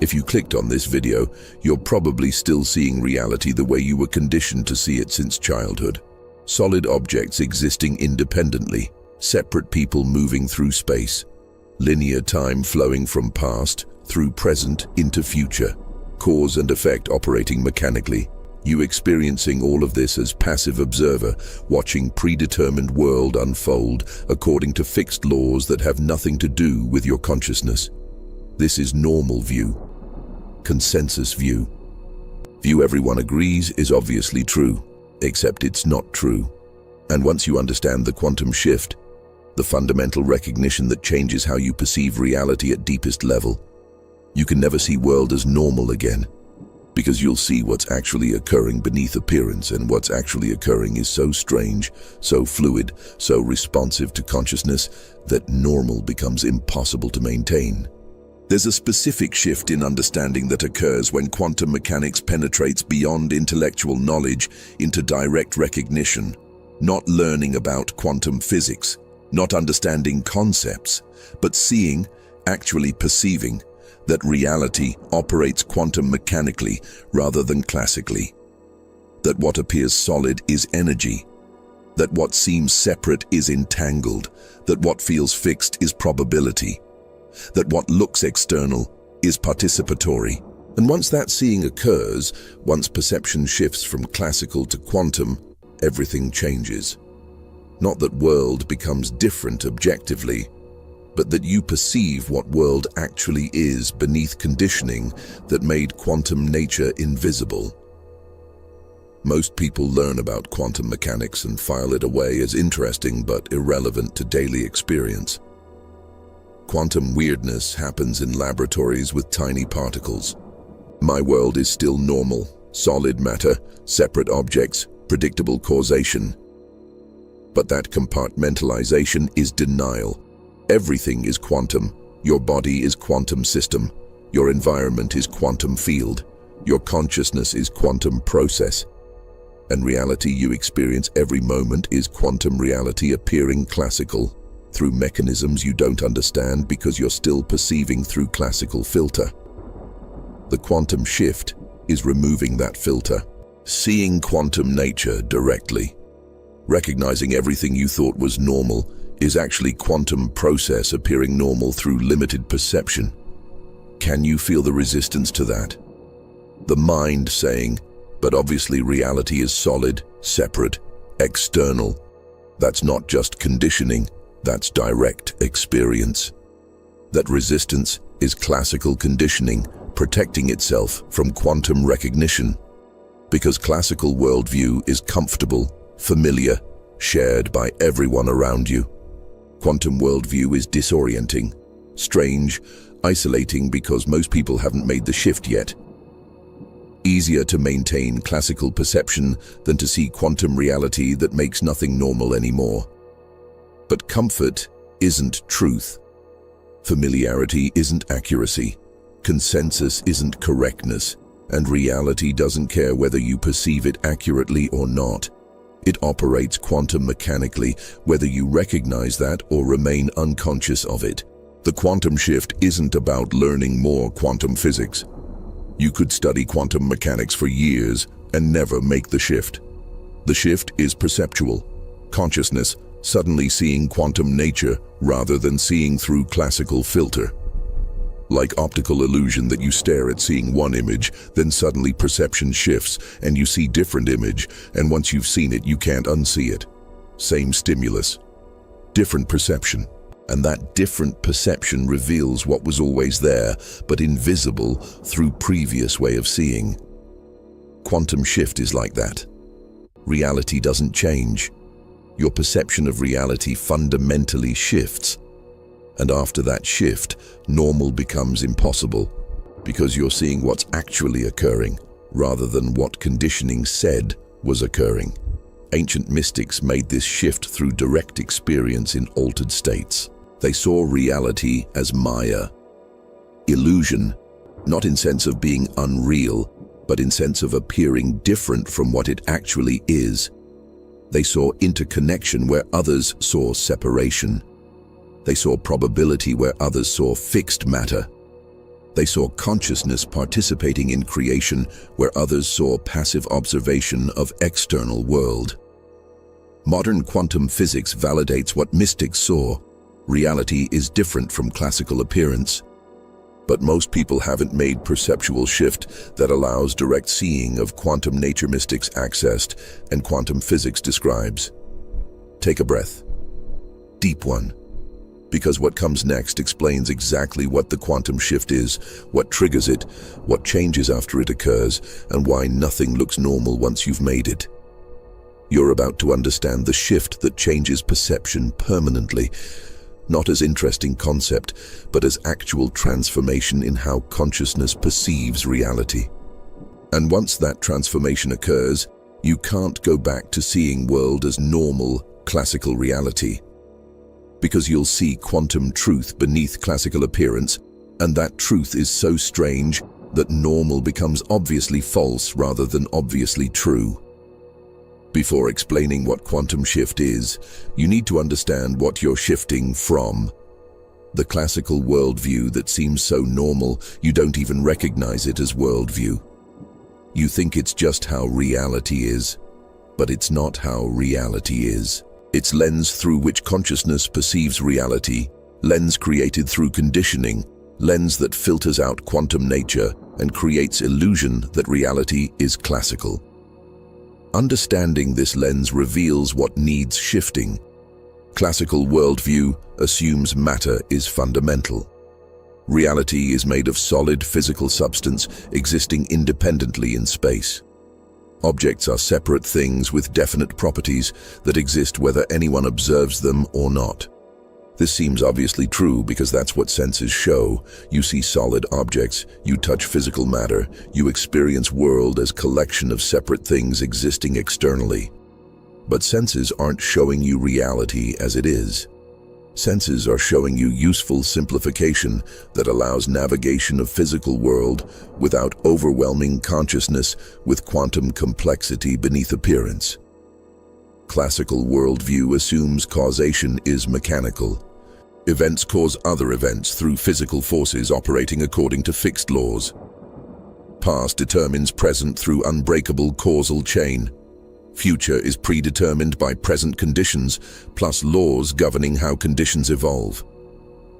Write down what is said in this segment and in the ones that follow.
If you clicked on this video, you're probably still seeing reality the way you were conditioned to see it since childhood. Solid objects existing independently, separate people moving through space, linear time flowing from past through present into future, cause and effect operating mechanically. You experiencing all of this as passive observer, watching predetermined world unfold according to fixed laws that have nothing to do with your consciousness. This is normal view. Consensus view. View everyone agrees is obviously true, except it's not true. And once you understand the quantum shift, the fundamental recognition that changes how you perceive reality at deepest level, you can never see world as normal again, because you'll see what's actually occurring beneath appearance, and what's actually occurring is so strange, so fluid, so responsive to consciousness that normal becomes impossible to maintain. There's a specific shift in understanding that occurs when quantum mechanics penetrates beyond intellectual knowledge into direct recognition, not learning about quantum physics, not understanding concepts, but seeing, actually perceiving, that reality operates quantum mechanically rather than classically. That what appears solid is energy. That what seems separate is entangled. That what feels fixed is probability. That what looks external is participatory. And once that seeing occurs, once perception shifts from classical to quantum, everything changes. Not that world becomes different objectively, but that you perceive what world actually is beneath conditioning that made quantum nature invisible. Most people learn about quantum mechanics and file it away as interesting but irrelevant to daily experience. Quantum weirdness happens in laboratories with tiny particles. My world is still normal, solid matter, separate objects, predictable causation. But that compartmentalization is denial. Everything is quantum. Your body is quantum system. Your environment is quantum field. Your consciousness is quantum process. And reality you experience every moment is quantum reality appearing classical, through mechanisms you don't understand because you're still perceiving through classical filter. The quantum shift is removing that filter, seeing quantum nature directly. Recognizing everything you thought was normal is actually quantum process appearing normal through limited perception. Can you feel the resistance to that? The mind saying, but obviously reality is solid, separate, external. That's not just conditioning, that's direct experience. That resistance is classical conditioning protecting itself from quantum recognition. Because classical worldview is comfortable, familiar, shared by everyone around you. Quantum worldview is disorienting, strange, isolating because most people haven't made the shift yet. Easier to maintain classical perception than to see quantum reality that makes nothing normal anymore. But comfort isn't truth. Familiarity isn't accuracy. Consensus isn't correctness. And reality doesn't care whether you perceive it accurately or not. It operates quantum mechanically, whether you recognize that or remain unconscious of it. The quantum shift isn't about learning more quantum physics. You could study quantum mechanics for years and never make the shift. The shift is perceptual. Consciousness suddenly seeing quantum nature rather than seeing through classical filter. Like optical illusion that you stare at seeing one image, then suddenly perception shifts and you see different image, and once you've seen it, you can't unsee it. Same stimulus, different perception. And that different perception reveals what was always there, but invisible through previous way of seeing. Quantum shift is like that. Reality doesn't change. Your perception of reality fundamentally shifts. And after that shift, normal becomes impossible, because you're seeing what's actually occurring, rather than what conditioning said was occurring. Ancient mystics made this shift through direct experience in altered states. They saw reality as Maya, illusion, not in sense of being unreal, but in sense of appearing different from what it actually is. They saw interconnection where others saw separation. They saw probability where others saw fixed matter. They saw consciousness participating in creation where others saw passive observation of external world. Modern quantum physics validates what mystics saw. Reality is different from classical appearance. But most people haven't made perceptual shift that allows direct seeing of quantum nature mystics accessed and quantum physics describes. Take a breath. Deep one. Because what comes next explains exactly what the quantum shift is, what triggers it, what changes after it occurs, and why nothing looks normal once you've made it. You're about to understand the shift that changes perception permanently, not as interesting concept, but as actual transformation in how consciousness perceives reality. And once that transformation occurs, you can't go back to seeing world as normal, classical reality. Because you'll see quantum truth beneath classical appearance, and that truth is so strange that normal becomes obviously false rather than obviously true. Before explaining what quantum shift is, you need to understand what you're shifting from. The classical worldview that seems so normal, you don't even recognize it as worldview. You think it's just how reality is, but it's not how reality is. It's lens through which consciousness perceives reality, lens created through conditioning, lens that filters out quantum nature and creates illusion that reality is classical. Understanding this lens reveals what needs shifting. Classical worldview assumes matter is fundamental. Reality is made of solid physical substance existing independently in space. Objects are separate things with definite properties that exist whether anyone observes them or not. This seems obviously true because that's what senses show. You see solid objects, you touch physical matter, you experience world as collection of separate things existing externally. But senses aren't showing you reality as it is. Senses are showing you useful simplification that allows navigation of physical world without overwhelming consciousness with quantum complexity beneath appearance. Classical worldview assumes causation is mechanical. Events cause other events through physical forces operating according to fixed laws. Past determines present through unbreakable causal chain. Future is predetermined by present conditions plus laws governing how conditions evolve.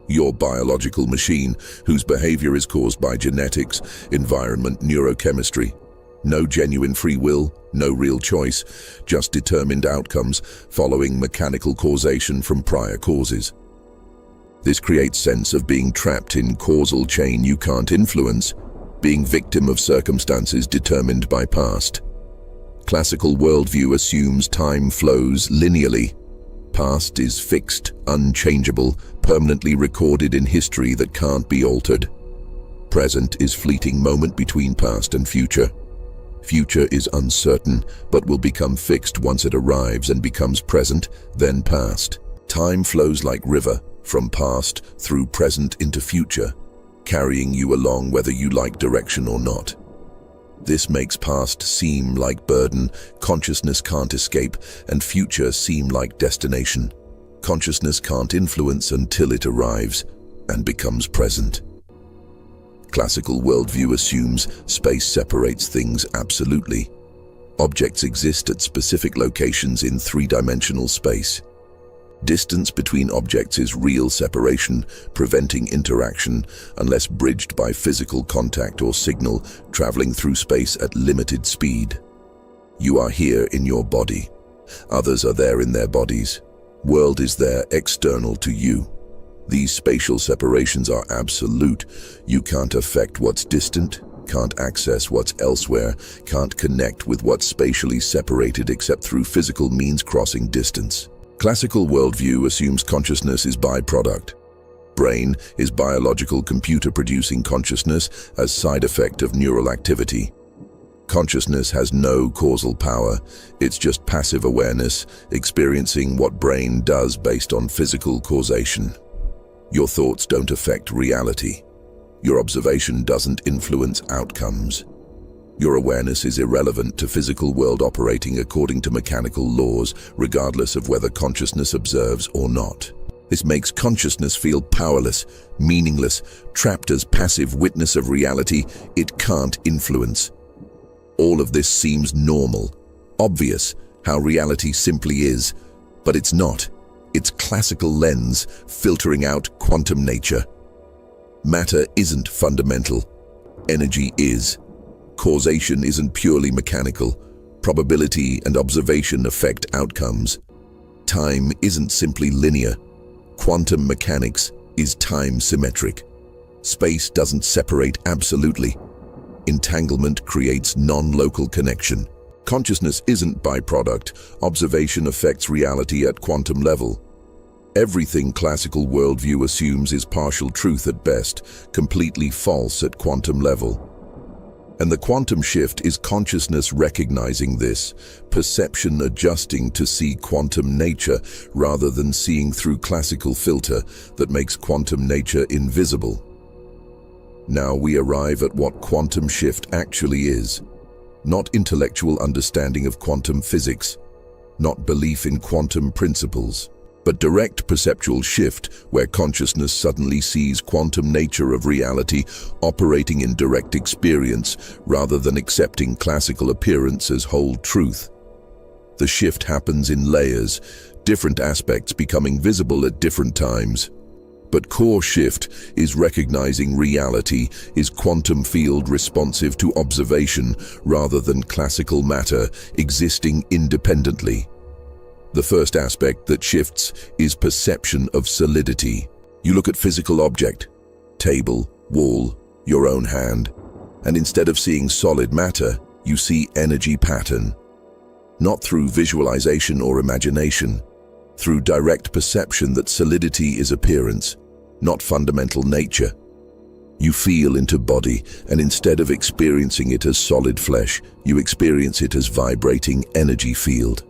Your biological machine, whose behavior is caused by genetics, environment, neurochemistry. No genuine free will, no real choice, just determined outcomes following mechanical causation from prior causes. This creates sense of being trapped in causal chain you can't influence, being victim of circumstances determined by past. Classical worldview assumes time flows linearly. Past is fixed, unchangeable, permanently recorded in history that can't be altered. Present is fleeting moment between past and future. Future is uncertain, but will become fixed once it arrives and becomes present, then past. Time flows like river, from past through present into future, carrying you along whether you like direction or not. This makes past seem like burden, consciousness can't escape, and future seem like destination. Consciousness can't influence until it arrives and becomes present. Classical worldview assumes space separates things absolutely. Objects exist at specific locations in three-dimensional space. Distance between objects is real separation, preventing interaction unless bridged by physical contact or signal traveling through space at limited speed. You are here in your body. Others are there in their bodies. World is there external to you. These spatial separations are absolute. You can't affect what's distant, can't access what's elsewhere, can't connect with what's spatially separated except through physical means crossing distance. Classical worldview assumes consciousness is byproduct. Brain is biological computer producing consciousness as side effect of neural activity. Consciousness has no causal power, it's just passive awareness, experiencing what brain does based on physical causation. Your thoughts don't affect reality. Your observation doesn't influence outcomes. Your awareness is irrelevant to physical world operating according to mechanical laws, regardless of whether consciousness observes or not. This makes consciousness feel powerless, meaningless, trapped as passive witness of reality it can't influence. All of this seems normal, obvious, how reality simply is, but it's not. It's classical lens filtering out quantum nature. Matter isn't fundamental. Energy is. Causation isn't purely mechanical. Probability and observation affect outcomes. Time isn't simply linear. Quantum mechanics is time symmetric. Space doesn't separate absolutely. Entanglement creates non-local connection. Consciousness isn't byproduct. Observation affects reality at quantum level. Everything classical worldview assumes is partial truth at best, completely false at quantum level. And the quantum shift is consciousness recognizing this, perception adjusting to see quantum nature rather than seeing through classical filter that makes quantum nature invisible. Now we arrive at what quantum shift actually is. Not intellectual understanding of quantum physics, not belief in quantum principles, but direct perceptual shift where consciousness suddenly sees quantum nature of reality operating in direct experience rather than accepting classical appearance as whole truth. The shift happens in layers, different aspects becoming visible at different times. But core shift is recognizing reality is quantum field responsive to observation rather than classical matter existing independently. The first aspect that shifts is perception of solidity. You look at physical object, table, wall, your own hand, and instead of seeing solid matter, you see energy pattern. Not through visualization or imagination, through direct perception that solidity is appearance, not fundamental nature. You feel into body, and instead of experiencing it as solid flesh, you experience it as vibrating energy field.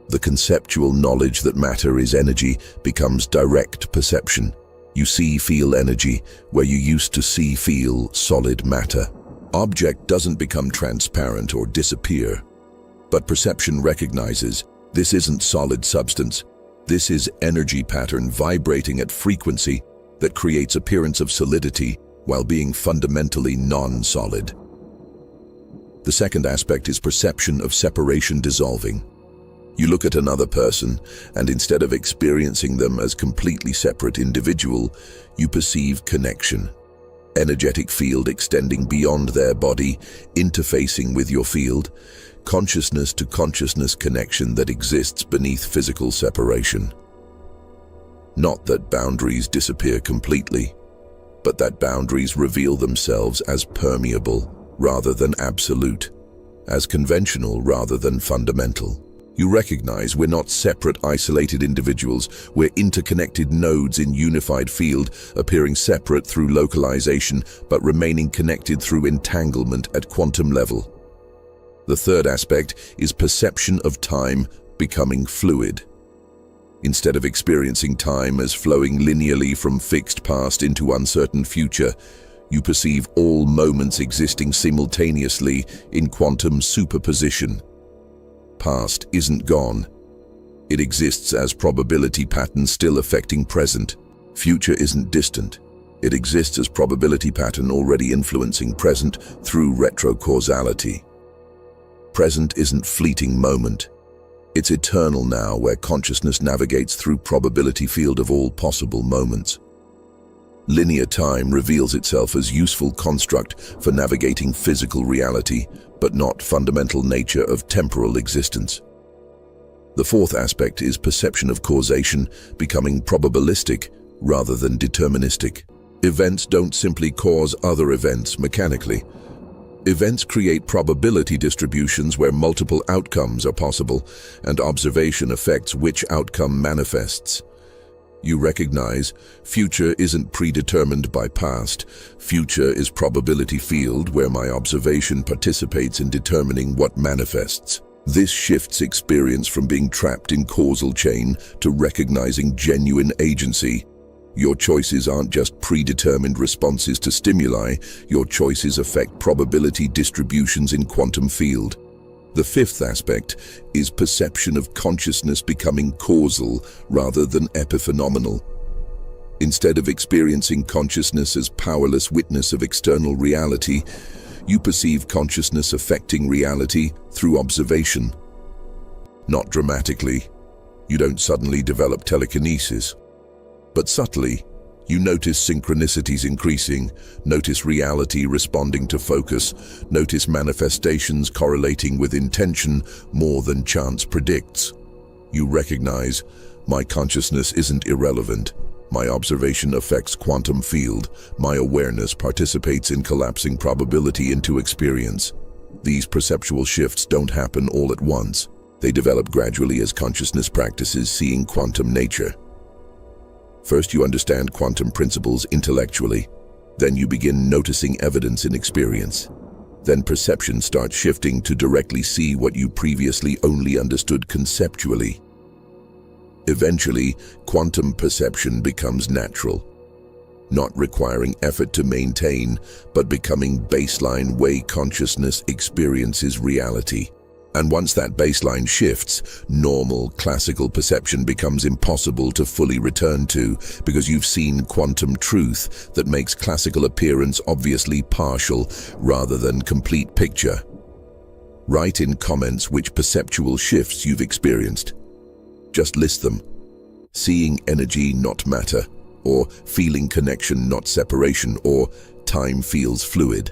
The conceptual knowledge that matter is energy becomes direct perception. You see, feel energy where you used to see, feel solid matter. Object doesn't become transparent or disappear, but perception recognizes this isn't solid substance. This is energy pattern vibrating at frequency that creates appearance of solidity while being fundamentally non-solid. The second aspect is perception of separation dissolving. You look at another person, and instead of experiencing them as completely separate individual, you perceive connection. Energetic field extending beyond their body, interfacing with your field, consciousness to consciousness connection that exists beneath physical separation. Not that boundaries disappear completely, but that boundaries reveal themselves as permeable rather than absolute, as conventional rather than fundamental. You recognize we're not separate, isolated individuals, we're interconnected nodes in unified field, appearing separate through localization, but remaining connected through entanglement at quantum level. The third aspect is perception of time becoming fluid. Instead of experiencing time as flowing linearly from fixed past into uncertain future, you perceive all moments existing simultaneously in quantum superposition. Past isn't gone. It exists as probability pattern still affecting present. Future isn't distant. It exists as probability pattern already influencing present through retrocausality. Present isn't fleeting moment. It's eternal now where consciousness navigates through probability field of all possible moments. Linear time reveals itself as useful construct for navigating physical reality, but not fundamental nature of temporal existence. The fourth aspect is perception of causation becoming probabilistic rather than deterministic. Events don't simply cause other events mechanically. Events create probability distributions where multiple outcomes are possible, and observation affects which outcome manifests. You recognize future isn't predetermined by past. Future is probability field where my observation participates in determining what manifests. This shifts experience from being trapped in causal chain to recognizing genuine agency. Your choices aren't just predetermined responses to stimuli. Your choices affect probability distributions in quantum field. The fifth aspect is perception of consciousness becoming causal rather than epiphenomenal. Instead of experiencing consciousness as powerless witness of external reality, you perceive consciousness affecting reality through observation. Not dramatically, you don't suddenly develop telekinesis, but subtly, you notice synchronicities increasing, notice reality responding to focus, notice manifestations correlating with intention more than chance predicts. You recognize, my consciousness isn't irrelevant. My observation affects quantum field. My awareness participates in collapsing probability into experience. These perceptual shifts don't happen all at once. They develop gradually as consciousness practices seeing quantum nature. First, you understand quantum principles intellectually. Then you begin noticing evidence in experience. Then perception starts shifting to directly see what you previously only understood conceptually. Eventually, quantum perception becomes natural, not requiring effort to maintain, but becoming baseline way consciousness experiences reality. And once that baseline shifts, normal, classical perception becomes impossible to fully return to because you've seen quantum truth that makes classical appearance obviously partial rather than complete picture. Write in comments which perceptual shifts you've experienced. Just list them. Seeing energy, not matter, or feeling connection, not separation, or time feels fluid.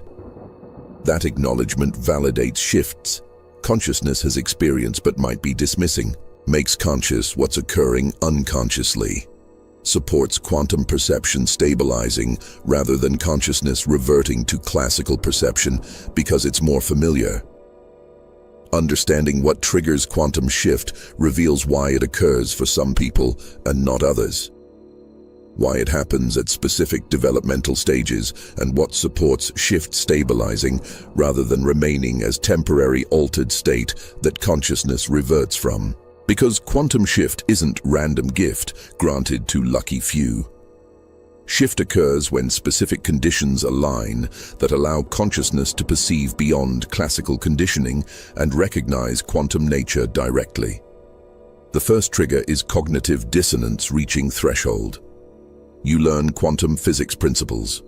That acknowledgement validates shifts consciousness has experienced but might be dismissing, makes conscious what's occurring unconsciously, supports quantum perception stabilizing rather than consciousness reverting to classical perception because it's more familiar. Understanding what triggers quantum shift reveals why it occurs for some people and not others, why it happens at specific developmental stages, and what supports shift stabilizing rather than remaining as temporary altered state that consciousness reverts from. Because quantum shift isn't random gift granted to lucky few. Shift occurs when specific conditions align that allow consciousness to perceive beyond classical conditioning and recognize quantum nature directly. The first trigger is cognitive dissonance reaching threshold. You learn quantum physics principles.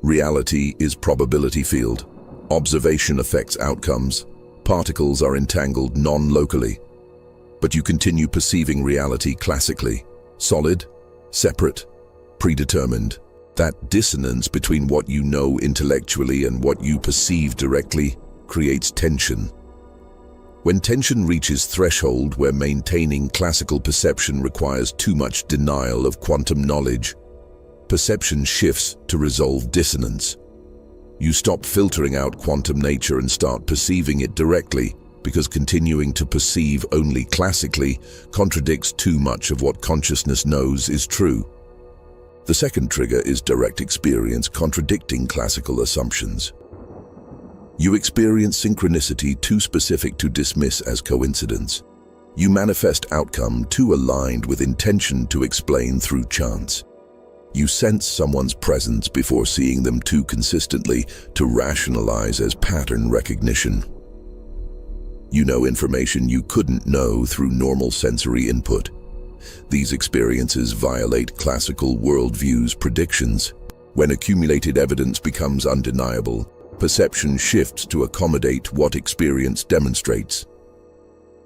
Reality is probability field. Observation affects outcomes. Particles are entangled non-locally. But you continue perceiving reality classically. Solid, separate, predetermined. That dissonance between what you know intellectually and what you perceive directly creates tension. When tension reaches threshold where maintaining classical perception requires too much denial of quantum knowledge, perception shifts to resolve dissonance. You stop filtering out quantum nature and start perceiving it directly, because continuing to perceive only classically contradicts too much of what consciousness knows is true. The second trigger is direct experience contradicting classical assumptions. You experience synchronicity too specific to dismiss as coincidence. You manifest outcome too aligned with intention to explain through chance. You sense someone's presence before seeing them too consistently to rationalize as pattern recognition. You know information you couldn't know through normal sensory input. These experiences violate classical worldview's predictions. When accumulated evidence becomes undeniable, perception shifts to accommodate what experience demonstrates.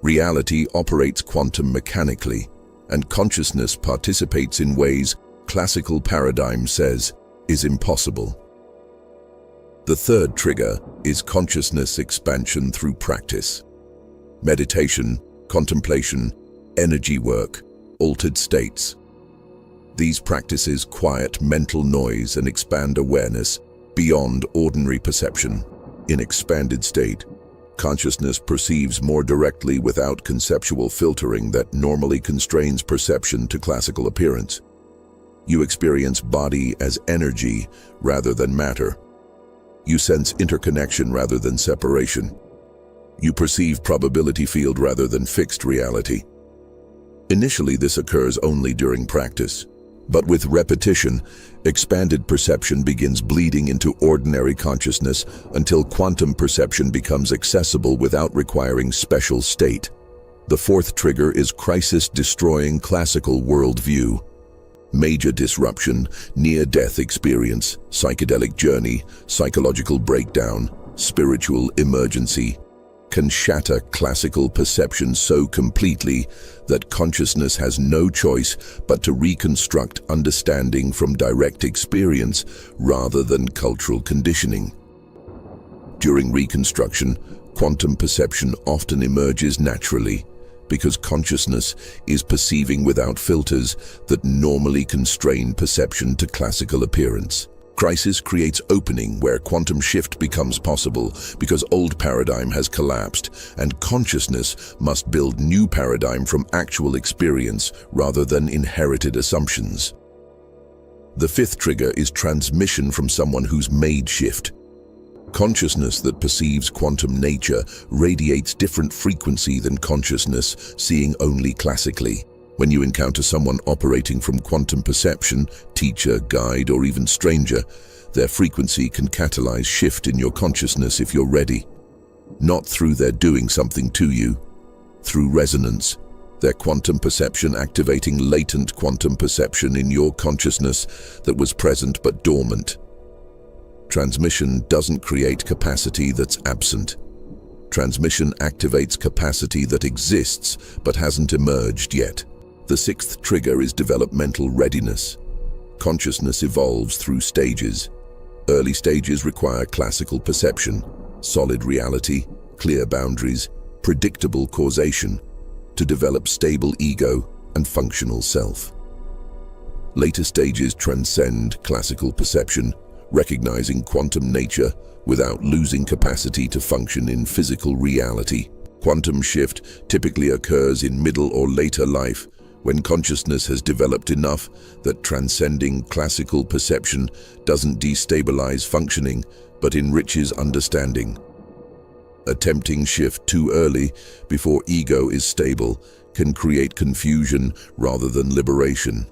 Reality operates quantum mechanically, and consciousness participates in ways classical paradigm says is impossible. The third trigger is consciousness expansion through practice. Meditation, contemplation, energy work, altered states. These practices quiet mental noise and expand awareness beyond ordinary perception. In expanded state, consciousness perceives more directly without conceptual filtering that normally constrains perception to classical appearance. You experience body as energy rather than matter. You sense interconnection rather than separation. You perceive probability field rather than fixed reality. Initially, this occurs only during practice. But with repetition, expanded perception begins bleeding into ordinary consciousness until quantum perception becomes accessible without requiring special state. The fourth trigger is crisis-destroying classical worldview. Major disruption, near-death experience, psychedelic journey, psychological breakdown, spiritual emergency can shatter classical perception so completely that consciousness has no choice but to reconstruct understanding from direct experience rather than cultural conditioning. During reconstruction, quantum perception often emerges naturally because consciousness is perceiving without filters that normally constrain perception to classical appearance. Crisis creates opening where quantum shift becomes possible because old paradigm has collapsed and consciousness must build new paradigm from actual experience rather than inherited assumptions. The fifth trigger is transmission from someone who's made shift. Consciousness that perceives quantum nature radiates different frequency than consciousness seeing only classically. When you encounter someone operating from quantum perception, teacher, guide, or even stranger, their frequency can catalyze shift in your consciousness if you're ready. Not through their doing something to you, through resonance, their quantum perception activating latent quantum perception in your consciousness that was present but dormant. Transmission doesn't create capacity that's absent. Transmission activates capacity that exists but hasn't emerged yet. The sixth trigger is developmental readiness. Consciousness evolves through stages. Early stages require classical perception, solid reality, clear boundaries, predictable causation to develop stable ego and functional self. Later stages transcend classical perception, recognizing quantum nature without losing capacity to function in physical reality. Quantum shift typically occurs in middle or later life when consciousness has developed enough that transcending classical perception doesn't destabilize functioning but enriches understanding. Attempting shift too early before ego is stable can create confusion rather than liberation.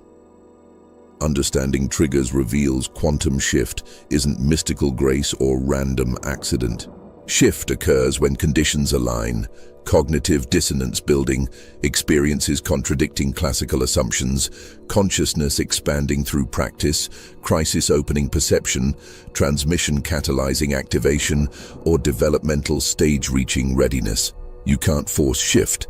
Understanding triggers reveals quantum shift isn't mystical grace or random accident. Shift occurs when conditions align, cognitive dissonance building, experiences contradicting classical assumptions, consciousness expanding through practice, crisis opening perception, transmission catalyzing activation, or developmental stage reaching readiness. You can't force shift,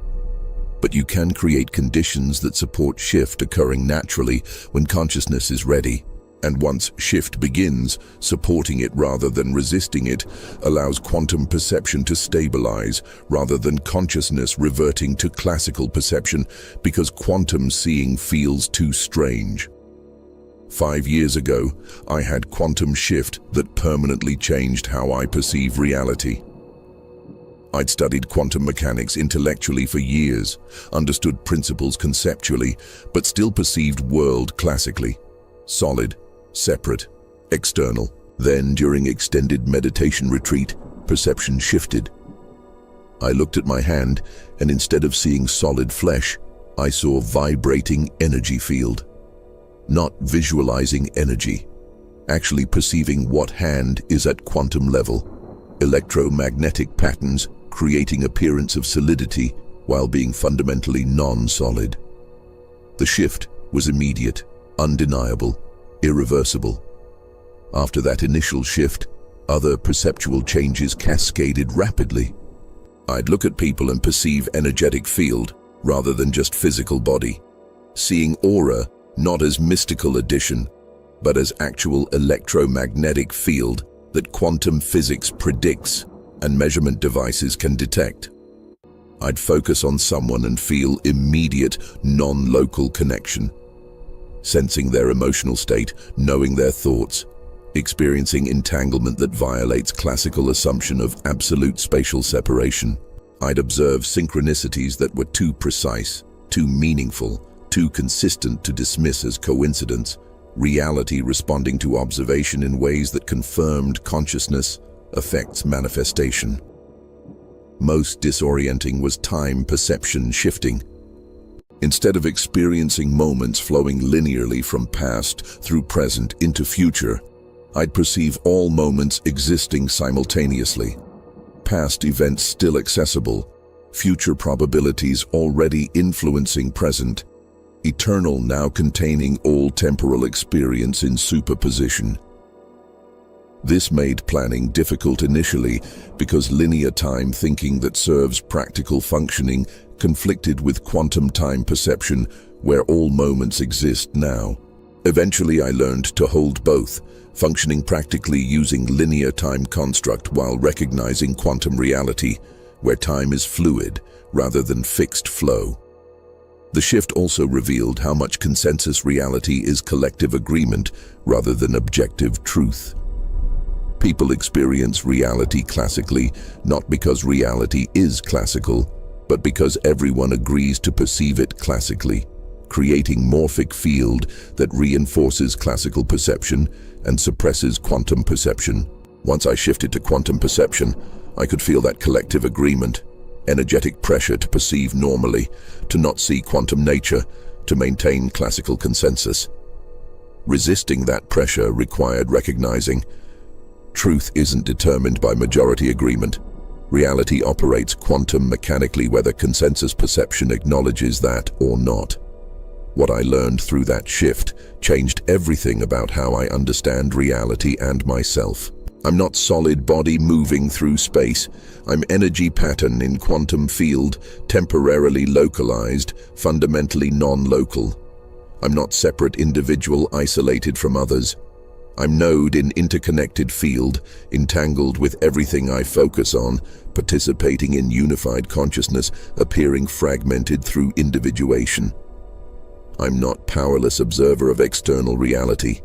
but you can create conditions that support shift occurring naturally when consciousness is ready. And once shift begins, supporting it rather than resisting it allows quantum perception to stabilize rather than consciousness reverting to classical perception because quantum seeing feels too strange. 5 years ago, I had quantum shift that permanently changed how I perceive reality. I'd studied quantum mechanics intellectually for years, understood principles conceptually, but still perceived world classically. Solid, separate, external. Then, during extended meditation retreat, perception shifted. I looked at my hand, and instead of seeing solid flesh, I saw vibrating energy field. Not visualizing energy, actually perceiving what hand is at quantum level. Electromagnetic patterns creating appearance of solidity while being fundamentally non-solid. The shift was immediate, undeniable, irreversible. After that initial shift, other perceptual changes cascaded rapidly. I'd look at people and perceive energetic field rather than just physical body, seeing aura not as mystical addition, but as actual electromagnetic field that quantum physics predicts and measurement devices can detect. I'd focus on someone and feel immediate, non-local connection, sensing their emotional state, knowing their thoughts, experiencing entanglement that violates classical assumption of absolute spatial separation. I'd observe synchronicities that were too precise, too meaningful, too consistent to dismiss as coincidence, reality responding to observation in ways that confirmed consciousness affects manifestation. Most disorienting was time perception shifting. Instead of experiencing moments flowing linearly from past through present into future, I'd perceive all moments existing simultaneously. Past events still accessible, future probabilities already influencing present, eternal now containing all temporal experience in superposition. This made planning difficult initially because linear time thinking that serves practical functioning conflicted with quantum time perception where all moments exist now. Eventually I learned to hold both, functioning practically using linear time construct while recognizing quantum reality, where time is fluid rather than fixed flow. The shift also revealed how much consensus reality is collective agreement rather than objective truth. People experience reality classically, not because reality is classical, but because everyone agrees to perceive it classically, creating morphic field that reinforces classical perception and suppresses quantum perception. Once I shifted to quantum perception, I could feel that collective agreement, energetic pressure to perceive normally, to not see quantum nature, to maintain classical consensus. Resisting that pressure required recognizing truth isn't determined by majority agreement. Reality operates quantum mechanically whether consensus perception acknowledges that or not. What I learned through that shift changed everything about how I understand reality and myself. I'm not solid body moving through space. I'm energy pattern in quantum field, temporarily localized, fundamentally non-local. I'm not separate individual isolated from others. I'm node in interconnected field, entangled with everything I focus on, participating in unified consciousness, appearing fragmented through individuation. I'm not powerless observer of external reality.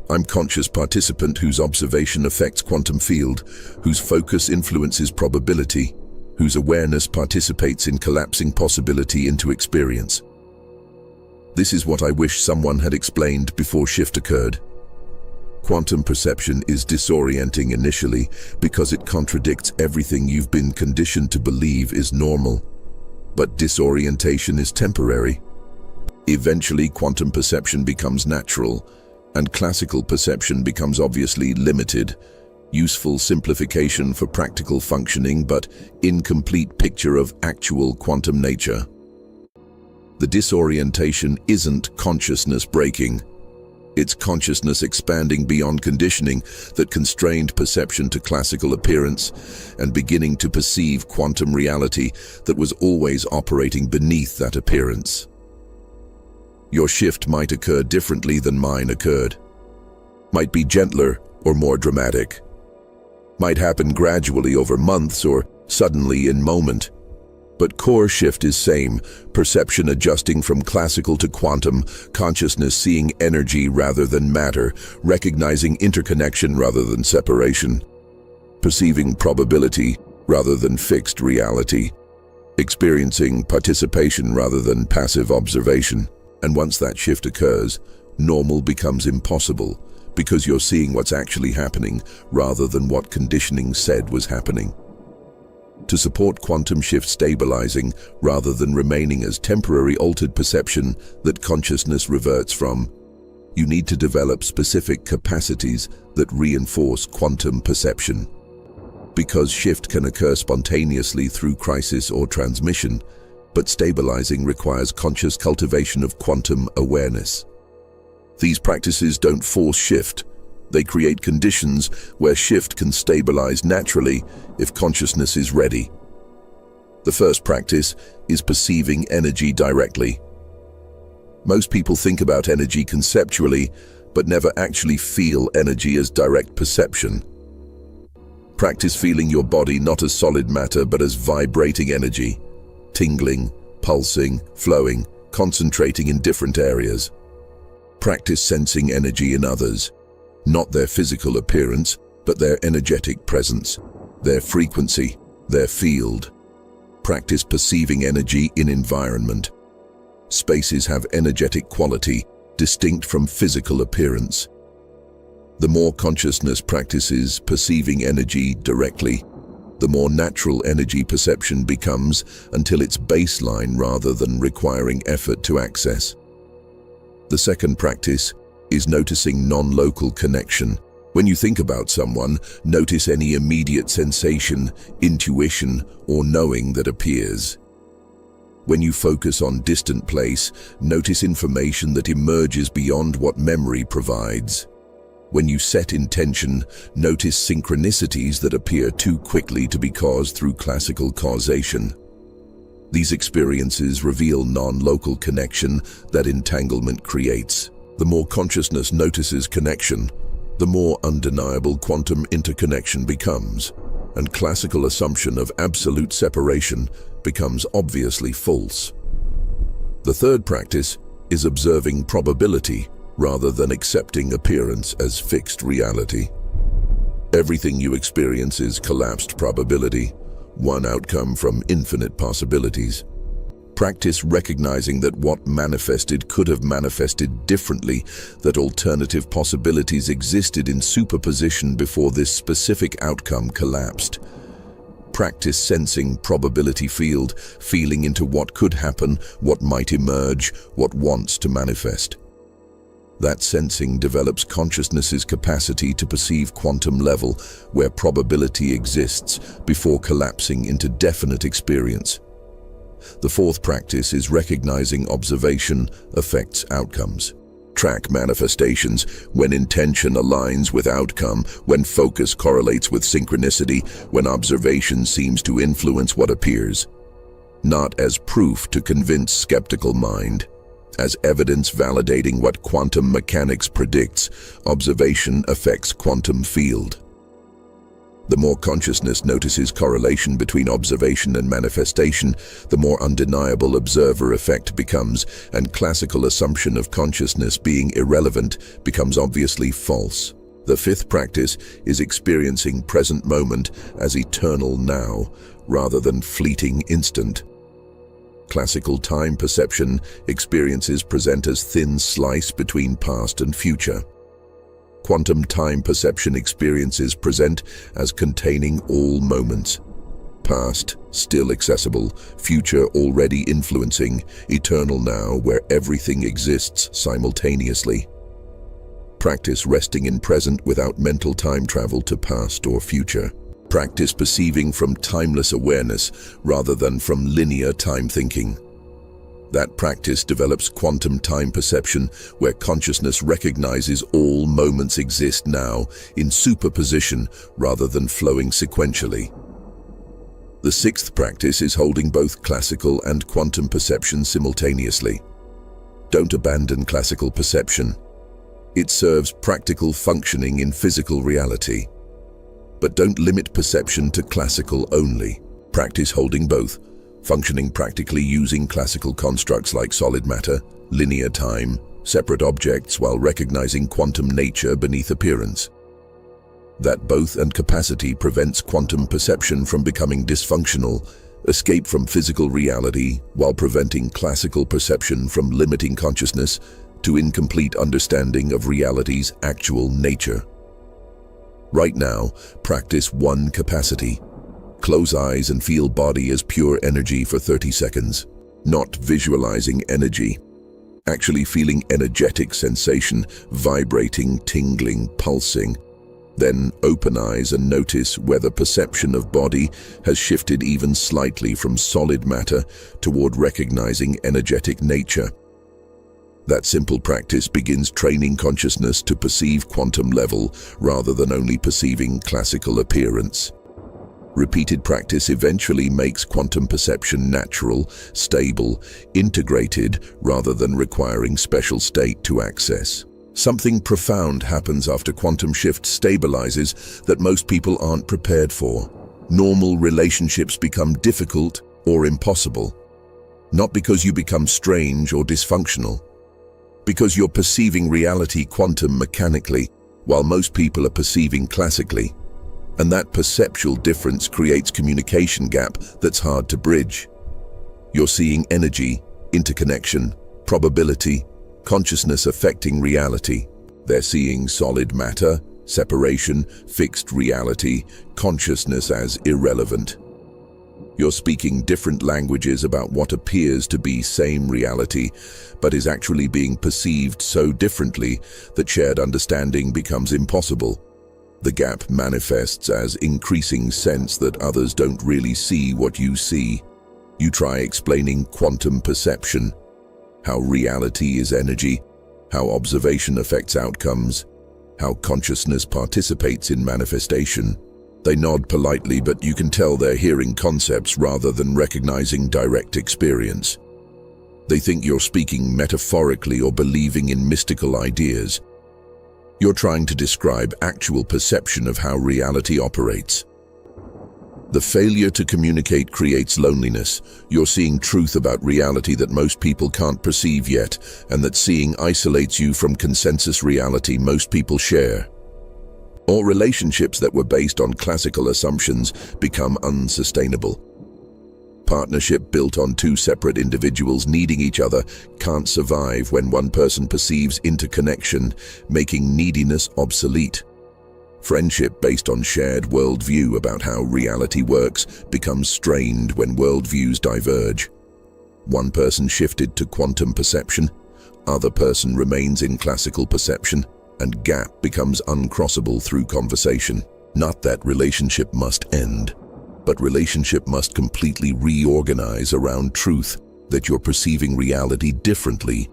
I'm conscious participant whose observation affects quantum field, whose focus influences probability, whose awareness participates in collapsing possibility into experience. This is what I wish someone had explained before shift occurred. Quantum perception is disorienting initially because it contradicts everything you've been conditioned to believe is normal. But disorientation is temporary. Eventually, quantum perception becomes natural, and classical perception becomes obviously limited. Useful simplification for practical functioning, but incomplete picture of actual quantum nature. The disorientation isn't consciousness breaking. It's consciousness expanding beyond conditioning that constrained perception to classical appearance and beginning to perceive quantum reality that was always operating beneath that appearance. Your shift might occur differently than mine occurred. Might be gentler or more dramatic. Might happen gradually over months or suddenly in moment. But core shift is same, perception adjusting from classical to quantum, consciousness seeing energy rather than matter, recognizing interconnection rather than separation, perceiving probability rather than fixed reality, experiencing participation rather than passive observation. And once that shift occurs, normal becomes impossible because you're seeing what's actually happening rather than what conditioning said was happening. To support quantum shift stabilizing rather than remaining as temporary altered perception that consciousness reverts from, you need to develop specific capacities that reinforce quantum perception. Because shift can occur spontaneously through crisis or transmission, but stabilizing requires conscious cultivation of quantum awareness. These practices don't force shift. They create conditions where shift can stabilize naturally if consciousness is ready. The first practice is perceiving energy directly. Most people think about energy conceptually, but never actually feel energy as direct perception. Practice feeling your body not as solid matter, but as vibrating energy, tingling, pulsing, flowing, concentrating in different areas. Practice sensing energy in others. Not their physical appearance, but their energetic presence, their frequency, their field. Practice perceiving energy in environment. Spaces have energetic quality, distinct from physical appearance. The more consciousness practices perceiving energy directly, the more natural energy perception becomes until it's baseline rather than requiring effort to access. The second practice is noticing non-local connection. When you think about someone, notice any immediate sensation, intuition, or knowing that appears. When you focus on distant place, notice information that emerges beyond what memory provides. When you set intention, notice synchronicities that appear too quickly to be caused through classical causation. These experiences reveal non-local connection that entanglement creates. The more consciousness notices connection, the more undeniable quantum interconnection becomes, and classical assumption of absolute separation becomes obviously false. The third practice is observing probability rather than accepting appearance as fixed reality. Everything you experience is collapsed probability, one outcome from infinite possibilities. Practice recognizing that what manifested could have manifested differently, that alternative possibilities existed in superposition before this specific outcome collapsed. Practice sensing probability field, feeling into what could happen, what might emerge, what wants to manifest. That sensing develops consciousness's capacity to perceive quantum level where probability exists before collapsing into definite experience. The fourth practice is recognizing observation affects outcomes. Track manifestations when intention aligns with outcome, when focus correlates with synchronicity, when observation seems to influence what appears. Not as proof to convince skeptical mind. As evidence validating what quantum mechanics predicts, observation affects quantum field. The more consciousness notices correlation between observation and manifestation, the more undeniable observer effect becomes, and classical assumption of consciousness being irrelevant becomes obviously false. The fifth practice is experiencing present moment as eternal now, rather than fleeting instant. Classical time perception experiences present as thin slice between past and future. Quantum time perception experiences present as containing all moments. Past, still accessible, future already influencing, eternal now where everything exists simultaneously. Practice resting in present without mental time travel to past or future. Practice perceiving from timeless awareness rather than from linear time thinking. That practice develops quantum time perception where consciousness recognizes all moments exist now in superposition rather than flowing sequentially. The sixth practice is holding both classical and quantum perception simultaneously. Don't abandon classical perception. It serves practical functioning in physical reality. But don't limit perception to classical only. Practice holding both, functioning practically using classical constructs like solid matter, linear time, separate objects while recognizing quantum nature beneath appearance. That both and capacity prevents quantum perception from becoming dysfunctional, escape from physical reality while preventing classical perception from limiting consciousness to incomplete understanding of reality's actual nature. Right now, practice one capacity. Close eyes and feel body as pure energy for 30 seconds. Not visualizing energy. Actually feeling energetic sensation, vibrating, tingling, pulsing. Then open eyes and notice whether perception of body has shifted even slightly from solid matter toward recognizing energetic nature. That simple practice begins training consciousness to perceive quantum level rather than only perceiving classical appearance. Repeated practice eventually makes quantum perception natural, stable, integrated rather than requiring special state to access. Something profound happens after quantum shift stabilizes that most people aren't prepared for. Normal relationships become difficult or impossible. Not because you become strange or dysfunctional, because you're perceiving reality quantum mechanically, while most people are perceiving classically. And that perceptual difference creates communication gap that's hard to bridge. You're seeing energy, interconnection, probability, consciousness affecting reality. They're seeing solid matter, separation, fixed reality, consciousness as irrelevant. You're speaking different languages about what appears to be same reality, but is actually being perceived so differently that shared understanding becomes impossible. The gap manifests as increasing sense that others don't really see what you see. You try explaining quantum perception, how reality is energy, how observation affects outcomes, how consciousness participates in manifestation. They nod politely, but you can tell they're hearing concepts rather than recognizing direct experience. They think you're speaking metaphorically or believing in mystical ideas. You're trying to describe actual perception of how reality operates. The failure to communicate creates loneliness. You're seeing truth about reality that most people can't perceive yet, and that seeing isolates you from consensus reality most people share. Or relationships that were based on classical assumptions become unsustainable. Partnership built on two separate individuals needing each other can't survive when one person perceives interconnection, making neediness obsolete. Friendship based on shared worldview about how reality works becomes strained when worldviews diverge. One person shifted to quantum perception, other person remains in classical perception, and gap becomes uncrossable through conversation. Not that relationship must end, but relationship must completely reorganize around truth that you're perceiving reality differently,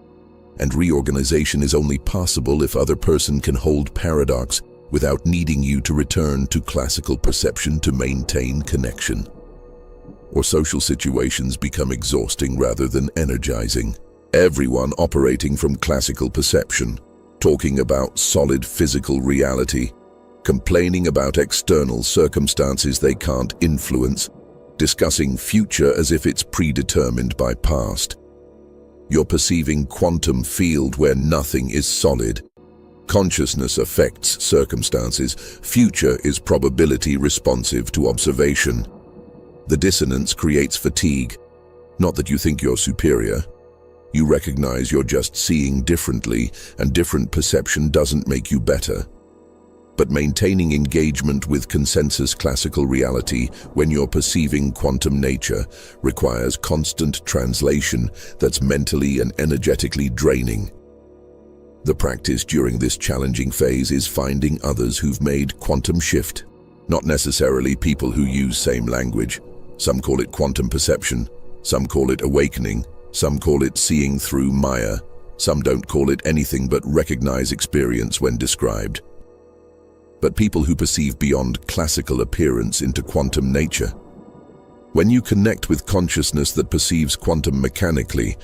and reorganization is only possible if other person can hold paradox without needing you to return to classical perception to maintain connection. Or social situations become exhausting rather than energizing. Everyone operating from classical perception, talking about solid physical reality, complaining about external circumstances they can't influence, discussing future as if it's predetermined by past. You're perceiving quantum field where nothing is solid. Consciousness affects circumstances. Future is probability responsive to observation. The dissonance creates fatigue. Not that you think you're superior. You recognize you're just seeing differently, and different perception doesn't make you better. But maintaining engagement with consensus classical reality when you're perceiving quantum nature requires constant translation that's mentally and energetically draining. The practice during this challenging phase is finding others who've made quantum shift. Not necessarily people who use same language. Some call it quantum perception, some call it awakening, some call it seeing through Maya, some don't call it anything but recognize experience when described. But people who perceive beyond classical appearance into quantum nature. When you connect with consciousness that perceives quantum mechanically,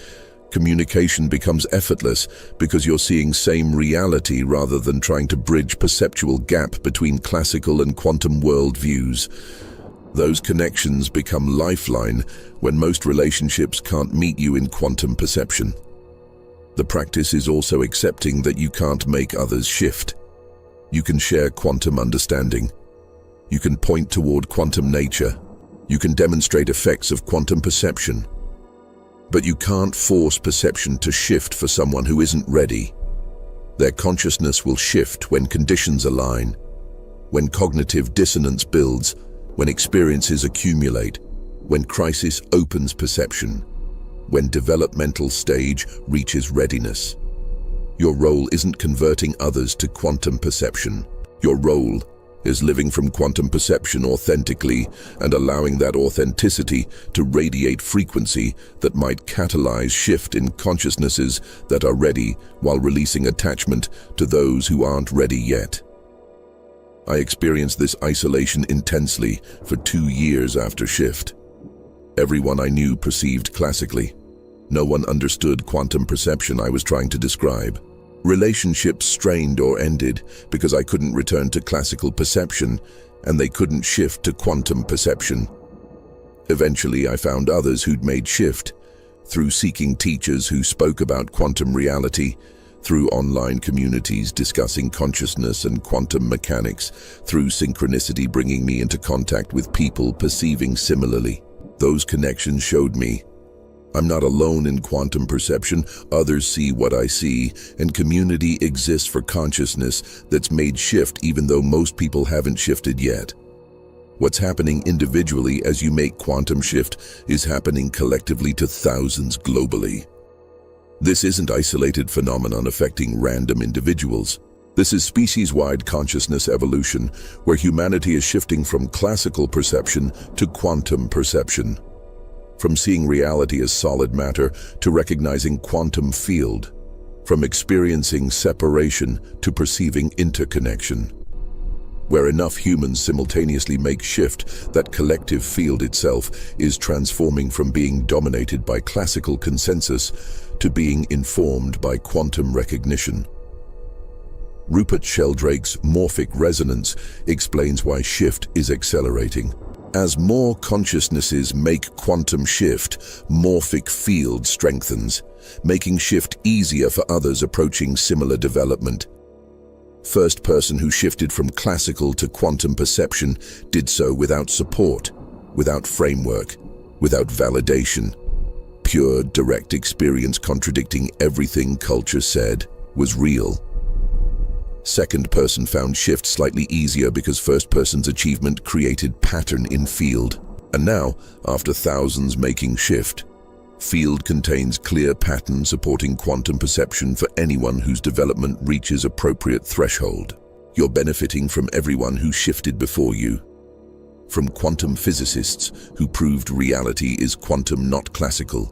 communication becomes effortless because you're seeing same reality rather than trying to bridge perceptual gap between classical and quantum worldviews. Those connections become lifeline when most relationships can't meet you in quantum perception. The practice is also accepting that you can't make others shift. You can share quantum understanding. You can point toward quantum nature. You can demonstrate effects of quantum perception. But you can't force perception to shift for someone who isn't ready. Their consciousness will shift when conditions align, when cognitive dissonance builds, when experiences accumulate, when crisis opens perception, when developmental stage reaches readiness. Your role isn't converting others to quantum perception. Your role is living from quantum perception authentically and allowing that authenticity to radiate frequency that might catalyze shift in consciousnesses that are ready while releasing attachment to those who aren't ready yet. I experienced this isolation intensely for 2 years after shift. Everyone I knew perceived classically. No one understood quantum perception I was trying to describe. Relationships strained or ended because I couldn't return to classical perception, and they couldn't shift to quantum perception. Eventually, I found others who'd made shift, through seeking teachers who spoke about quantum reality, through online communities discussing consciousness and quantum mechanics, through synchronicity bringing me into contact with people perceiving similarly. Those connections showed me I'm not alone in quantum perception, others see what I see, and community exists for consciousness that's made shift even though most people haven't shifted yet. What's happening individually as you make quantum shift is happening collectively to thousands globally. This isn't isolated phenomenon affecting random individuals. This is species-wide consciousness evolution, where humanity is shifting from classical perception to quantum perception. From seeing reality as solid matter to recognizing quantum field. From experiencing separation to perceiving interconnection. Where enough humans simultaneously make shift, that collective field itself is transforming from being dominated by classical consensus to being informed by quantum recognition. Rupert Sheldrake's morphic resonance explains why shift is accelerating. As more consciousnesses make quantum shift, morphic field strengthens, making shift easier for others approaching similar development. First person who shifted from classical to quantum perception did so without support, without framework, without validation. Pure, direct experience contradicting everything culture said was real. Second person found shift slightly easier because first person's achievement created pattern in field. And now, after thousands making shift, field contains clear pattern supporting quantum perception for anyone whose development reaches appropriate threshold. You're benefiting from everyone who shifted before you. From quantum physicists who proved reality is quantum not classical.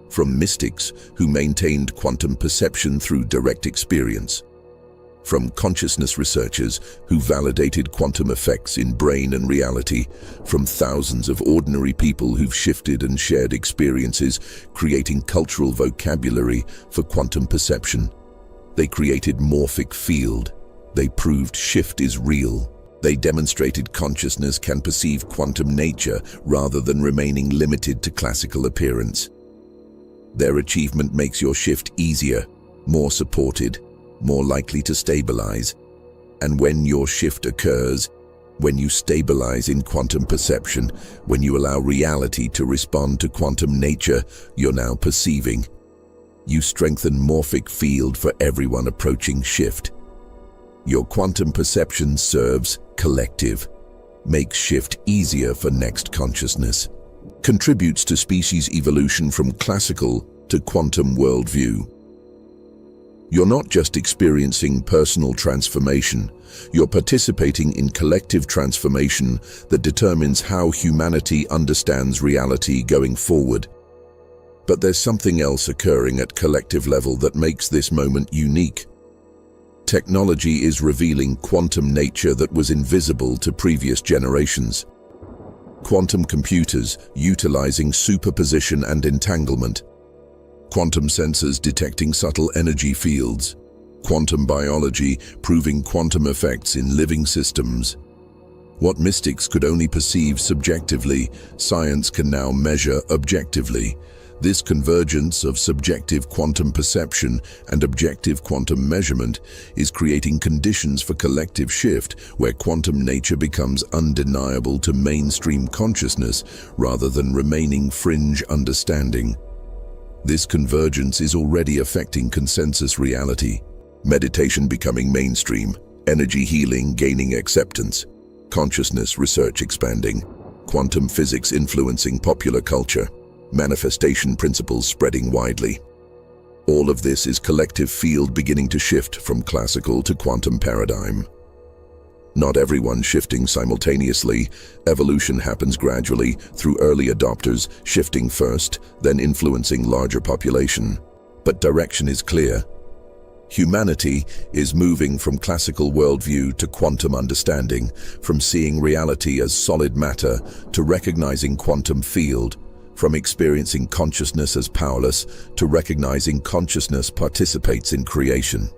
From mystics who maintained quantum perception through direct experience. From consciousness researchers who validated quantum effects in brain and reality, from thousands of ordinary people who've shifted and shared experiences, creating cultural vocabulary for quantum perception. They created morphic field. They proved shift is real. They demonstrated consciousness can perceive quantum nature rather than remaining limited to classical appearance. Their achievement makes your shift easier, more supported, more likely to stabilize. And when your shift occurs, when you stabilize in quantum perception, when you allow reality to respond to quantum nature you're now perceiving, you strengthen morphic field for everyone approaching shift. Your quantum perception serves collective, makes shift easier for next consciousness, contributes to species evolution from classical to quantum worldview. You're not just experiencing personal transformation, you're participating in collective transformation that determines how humanity understands reality going forward. But there's something else occurring at collective level that makes this moment unique. Technology is revealing quantum nature that was invisible to previous generations. Quantum computers utilizing superposition and entanglement. Quantum sensors detecting subtle energy fields. Quantum biology proving quantum effects in living systems. What mystics could only perceive subjectively, science can now measure objectively. This convergence of subjective quantum perception and objective quantum measurement is creating conditions for collective shift where quantum nature becomes undeniable to mainstream consciousness rather than remaining fringe understanding. This convergence is already affecting consensus reality. Meditation becoming mainstream, energy healing gaining acceptance, consciousness research expanding, quantum physics influencing popular culture, manifestation principles spreading widely. All of this is collective field beginning to shift from classical to quantum paradigm. Not everyone shifting simultaneously. Evolution happens gradually through early adopters shifting first, then influencing larger population. But direction is clear. Humanity is moving from classical worldview to quantum understanding, from seeing reality as solid matter to recognizing quantum field, from experiencing consciousness as powerless to recognizing consciousness participates in creation.